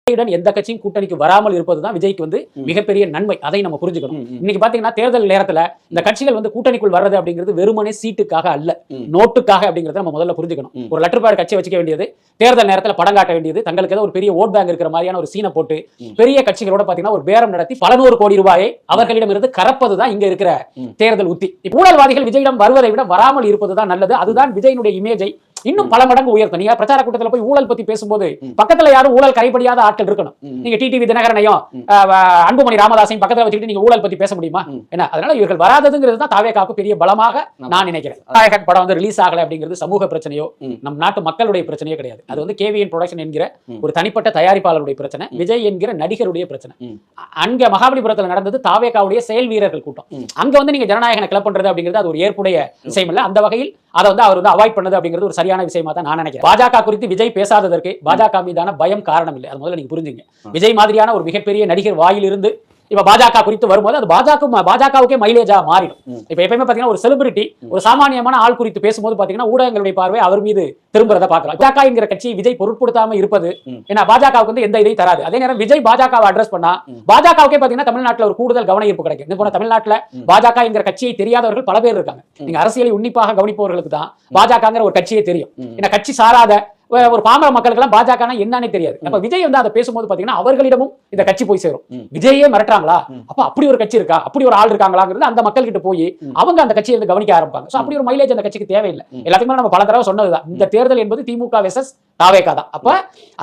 எந்த கட்சியும் கூட்டணிக்கு வராமல் இருப்பதுதான் விஜய்க்கு வந்து மிகப்பெரிய நன்மை. அதை நம்ம புரிஞ்சுக்கணும். இன்னைக்கு பாத்தீங்கன்னா தேர்தல் நேரத்துல இந்த கட்சிகள் வந்து கூட்டணிக்குள் வர்றது அப்படிங்கிறது வெறுமனே சீட்டுக்காக அல்ல, நோட்டுக்காக அப்படிங்கறத நம்ம முதல்ல புரிஞ்சுக்கணும். ஒரு லெட்டர் பேட் கட்சி வச்சுக்க வேண்டியது, தேர்தல் நேரத்துல படம் காட்ட வேண்டியது, தங்களுக்கு ஏதோ ஒரு பெரிய ஓட் பேங்க் இருக்கிற மாதிரியான ஒரு சீனை போட்டு பெரிய கட்சிகளோட பாத்தீங்கன்னா ஒரு பேரம் நடத்தி பல நூறு கோடி ரூபாயை அவர்களிடம் இருந்து கறப்பதுதான் இங்க இருக்கிற தேர்தல் உத்தி. ஊழல்வாதிகள் விஜயிடம் வருவதை விட வராமல் இருப்பதுதான் நல்லது. அதுதான் விஜயினுடைய இமேஜை இன்னும் பல மடங்கு உயர்த்தும். நீங்க பிரச்சார கூட்டத்தில் போய் ஊழல் பத்தி பேசும்போது பக்கத்துல யாரும் ஊழல் கரைபடியாத ஆட்கள் இருக்கணும். நீங்க டிடிவி தினகரனையும் அன்புமணி ராமதாசையும் பக்கத்துல வச்சுக்கிட்டு நீங்க ஊழல் பத்தி பேச முடியுமா? என்ன அதனால இவர்கள் வராததுங்கிறது தான் தாவேகாவுக்கு பெரிய பலமாக நான் நினைக்கிறேன். நாயகன் படம் வந்து ரிலீஸ் ஆகல அப்படிங்கிறது சமூக பிரச்சனையோ நம் நாட்டு மக்களுடைய பிரச்சனையோ கிடையாது. அது வந்து கேவிஎன் ப்ரொடக்ஷன் என்கிற ஒரு தனிப்பட்ட தயாரிப்பாளருடைய பிரச்சனை, விஜய் என்கிற நடிகருடைய பிரச்சனை. அங்க மகாபலிபுரத்தில் நடந்தது தாவேகாவுடைய செயல் வீரர்கள் கூட்டம். அங்க வந்து நீங்க ஜனநாயகனை கிளப் பண்றது அப்படிங்கிறது அது ஒரு ஏற்புடைய விஷயம் இல்ல. அந்த வகையில் அதை வந்து அவர் வந்து அவாய்ட் பண்ணது அப்படிங்கிறது ஒரு சரியான விஷயமா தான் நான் நினைக்கிறேன். பாஜக குறித்து விஜய் பேசாததற்கு பாஜக மீதான பயம் காரணம் இல்லை. அது முதல்ல நீங்க புரிஞ்சுங்க. விஜய் மாதிரியான ஒரு மிகப்பெரிய நடிகர் வாயிலிருந்து இப்ப பாஜக குறித்து வரும்போது அது பாஜகவுக்கே மைலேஜா மாறிடும். இப்ப எப்பயுமே பாத்தீங்கன்னா ஒரு செலிபிரிட்டி ஒரு சாமானியமான ஆள் குறித்து பேசும்போது பாத்தீங்கன்னா ஊடகங்களுடைய பார்வை அவர் மீது திரும்புறத பாக்கலாம். பாஜக என்கிற கட்சி விஜய் பொருட்படுத்தாம இருப்பது ஏன்னா பாஜகவுக்கு வந்து எந்த இதையும் தராது. அதே நேரம் விஜய் பாஜகவை அட்ரஸ் பண்ணா பாஜகவுக்கே பாத்தீங்கன்னா தமிழ்நாட்டில் ஒரு கூடுதல் கவன ஈர்ப்பு கிடைக்கும். இது போல தமிழ்நாட்டில் பாஜக என்கிற கட்சியை தெரியாதவர்கள் பல பேர் இருக்காங்க. நீங்க அரசியலை உன்னிப்பாக கவனிப்பவர்களுக்கு தான் பாஜகங்கிற ஒரு கட்சியே தெரியும். ஏன்னா கட்சி சாராத ஒரு பாமர மக்களுக்கு எல்லாம் பாஜக என்னன்னே தெரியாது. அப்ப விஜய் வந்து அதை பேசும்போது பாத்தீங்கன்னா அவர்களிடமும் இந்த கட்சி போய் சேரும். விஜயே மிரட்டுறாங்களா, அப்ப அப்படி ஒரு கட்சி இருக்கா, அப்படி ஒரு ஆள் இருக்காங்களாங்கிறது அந்த மக்கள் கிட்ட போய் அவங்க அந்த கட்சியை வந்து கவனிக்க ஆரம்பிப்பாங்க. சோ அப்படி ஒரு மைலேஜ் அந்த கட்சிக்கு தேவையில்லை. எல்லாத்தையுமே நம்ம பல தடவை சொன்னதுதான். இந்த தேர்தல் என்பது திமுக வெர்சஸ் தாவேகா தான். அப்ப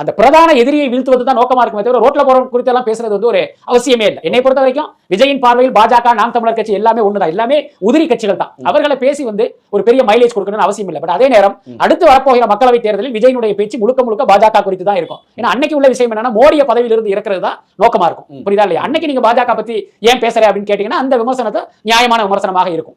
அந்த பிரதான எதிரியை வீழ்த்துவது தான் நோக்கமா இருக்குமே தவிர ரோட்ல போற குறித்து எல்லாம் பேசுறது வந்து ஒரு அவசியமே இல்லை. என்னை பொறுத்த வரைக்கும் விஜயின் பார்வையில் பாஜக நாம் தமிழர் கட்சி எல்லாமே ஒண்ணுதான், எல்லாமே உதிரி கட்சிகள் தான். அவர்களை பேசி வந்து ஒரு பெரிய மைலேஜ் கொடுக்கணும்னு அவசியம் இல்லை. பட் அதே நேரம் அடுத்து வரப்போகிற மக்களவை தேர்தலில் விஜயினுடைய பேச்சு முழுக்க பாஜக குறித்து தான் இருக்கும். ஏன்னா அன்னைக்கு உள்ள விஷயம் என்னன்னா மோடிய பதவியிலிருந்து இறக்குறது தான் நோக்கமா இருக்கும். புரியுதா இல்லையா? அன்னைக்கு நீங்க பாஜக பத்தி ஏன் பேசுற அப்படின்னு கேட்டீங்கன்னா அந்த விமர்சனத்தை நியாயமான விமர்சனமாக இருக்கும்.